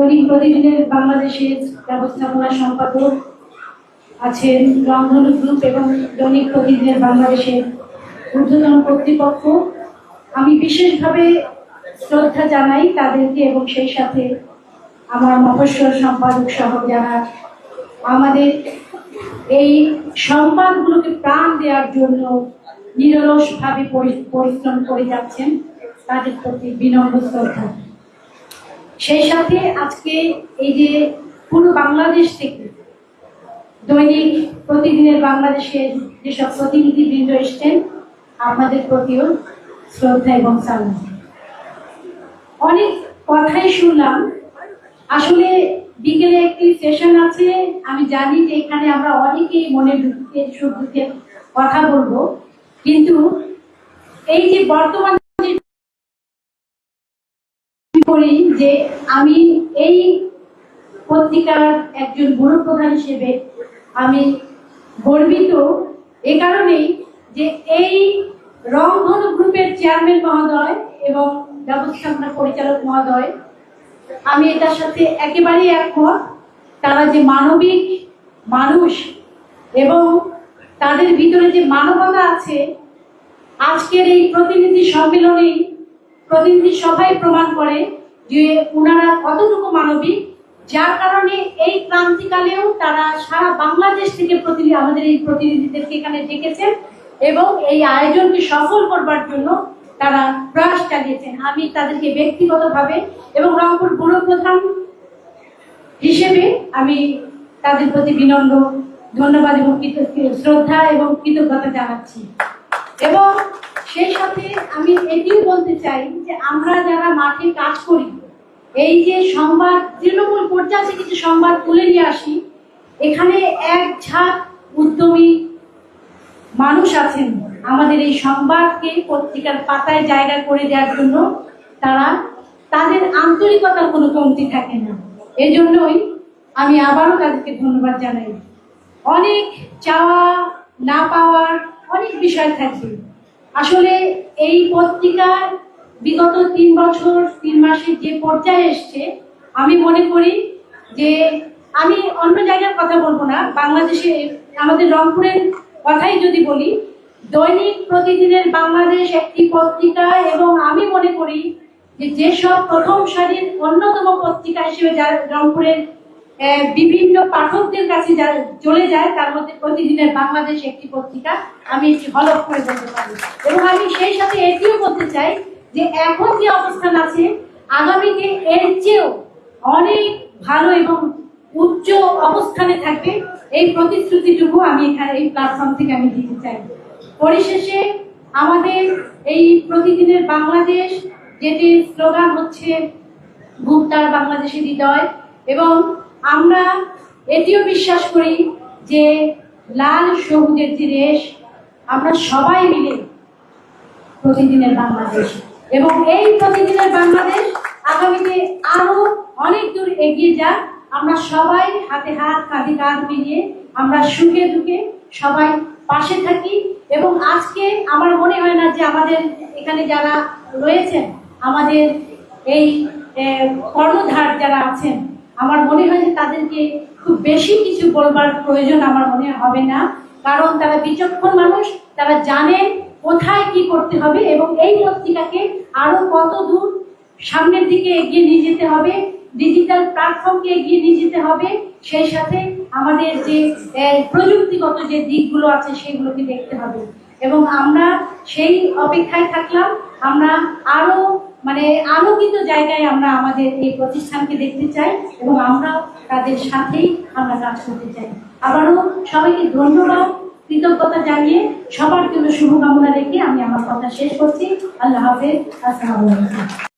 দৈনিক প্রতিদিনের বাংলাদেশের ব্যবস্থাপনা সম্পাদক আছেন, রংধনু গ্রুপ এবং দৈনিক প্রতিদিনের বাংলাদেশের ঊর্ধ্বতন কর্তৃপক্ষ। আমি বিশেষভাবে শ্রদ্ধা জানাই তাদেরকে এবং সেই সাথে আমার মফস্বল সম্পাদক সহ যারা আমাদের এই সংবাদগুলোকে প্রাণ দেওয়ার জন্য নিরলসভাবে পরিশ্রম করে যাচ্ছেন, তাদের প্রতি বিনম্র শ্রদ্ধা। সেই সাথে আজকে এই যে পুরো বাংলাদেশ থেকে দৈনিক প্রতিদিনের বাংলাদেশের যেসব প্রতিনিধিবৃন্দ এসছেন, আপনাদের প্রতিও শ্রদ্ধা এবং সালাম। অনেক কথাই শুনলাম। আসলে বিকেলে একটি সেশন আছে, আমি জানি যে এখানে আমরা অনেকেই মনে সুখ দুঃখের কথা বলবো, কিন্তু এই যে বর্তমান করি যে আমি এই পত্রিকার একজন গুরু প্রধান হিসেবে আমি গর্বিত এ কারণেই যে এই রংধনু গ্রুপের চেয়ারম্যান মহোদয় এবং ব্যবস্থাপনা পরিচালক মহোদয়, আমি এটার সাথে একেবারেই একমত। তারা যে মানবিক মানুষ এবং তাদের ভিতরে যে মানবতা আছে, আজকের এই প্রতিনিধি সম্মেলনে প্রতিনিধি সভায় প্রমাণ করে যে ওনারা কতটুকু মানবিক, যার কারণে এই ক্রান্তিকালেও তারা সারা বাংলাদেশ থেকে আমাদের এই প্রতিনিধিদেরকে এখানে ডেকেছেন এবং এই আয়োজনকে সফল করবার জন্য তারা প্রয়াস চালিয়েছেন। আমি তাদেরকে ব্যক্তিগতভাবে এবং রংপুর পুর প্রধান হিসেবে আমি তাদের প্রতি বিনম্র ধন্যবাদ এবং শ্রদ্ধা এবং কৃতজ্ঞতা জানাচ্ছি। এবং সেই সাথে আমি এটিও বলতে চাই যে আমরা যারা মাঠে কাজ করি, এই যে সংবাদ তৃণমূল পর্যায়ে থেকে কিছু সংবাদ তুলে নিয়ে আসি, এখানে এক ঝাঁক উদ্যমী মানুষ আছেন আমাদের এই সংবাদকে পত্রিকার পাতায় জায়গা করে দেওয়ার জন্য। তাদের আন্তরিকতার কোনো কমতি থাকে না। এজন্যই আমি আবারও তাদেরকে ধন্যবাদ জানাই। অনেক চাওয়া না পাওয়ার অনেক বিষয় থাকে। আসলে এই পত্রিকার বিগত 3 বছর 3 মাসের যে পর্যায়ে এসছে, আমি মনে করি যে আমি অন্য জায়গার কথা বলবো না, বাংলাদেশে আমাদের রংপুরের কথাই যদি বলি, দৈনিক প্রতিদিনের বাংলাদেশ একটি পত্রিকা এবং আমি মনে করি যে যেসব প্রথম সারির অন্যতম পত্রিকা হিসেবে যার রংপুরের বিভিন্ন পাঠকদের কাছে চলে যায়, তার মধ্যে প্রতিদিনের বাংলাদেশ একটি পত্রিকা, আমি এটি হলফ করে বলতে পারি। এবং আমি সেই সাথে এটিও বলতে চাই যে এখন যে অবস্থান আছে, আগামীতে এর চেয়েও অনেক ভালো এবং উচ্চ অবস্থানে থাকবে, এই প্রতিশ্রুতিটুকু আমি এখানে এই প্ল্যাটফর্ম থেকে আমি দিতে চাই। পরিশেষে আমাদের এই প্রতিদিনের বাংলাদেশ যেটি স্লোগান হচ্ছে ভুক্তার বাংলাদেশের হৃদয়, এবং আমরা এটিও বিশ্বাস করি যে লাল সবুজের যে রেশ, আমরা সবাই মিলে প্রতিদিনের বাংলাদেশ, এবং এই প্রতিদিনের বাংলাদেশ আগামীতে আরো অনেক দূর এগিয়ে যাক। আমরা সবাই হাতে হাত কাঁধে কাঁধ মিলিয়ে আমরা সুখে দুঃখে সবাই পাশে থাকি। এবং আজকে আমার মনে হয় না যে আমাদের এখানে যারা রয়েছেন, আমাদের এই কর্ণধার যারা আছেন, আমার মনে হয় যে তাদেরকে খুব বেশি কিছু বলবার প্রয়োজন আমার মনে হবে না, কারণ তারা বিচক্ষণ মানুষ, তারা জানেন কোথায় কি করতে হবে এবং এই পত্রিকাকে আরো কত দূর সামনের দিকে এগিয়ে নিয়ে যেতে হবে, ডিজিটাল প্ল্যাটফর্মকে এগিয়ে নিয়ে যেতে হবে, সেই সাথে আমাদের যে প্রযুক্তিগত যে দিকগুলো আছে সেগুলোকে দেখতে হবে। এবং আমরা সেই অপেক্ষায় থাকলাম। আমরা আরো আলোকিত জায়গায় আমরা আমাদের এই প্রতিষ্ঠানকে দেখতে চাই এবং আমরা তাদের সাথেই আমরা কাজ করতে চাই। আবারও সবাইকে ধন্যবাদ, কৃতজ্ঞতা জানিয়ে সবার জন্য শুভকামনা রেখে আমি আমার কথা শেষ করছি। আল্লাহ হাফেজ। আসসালামু আলাইকুম।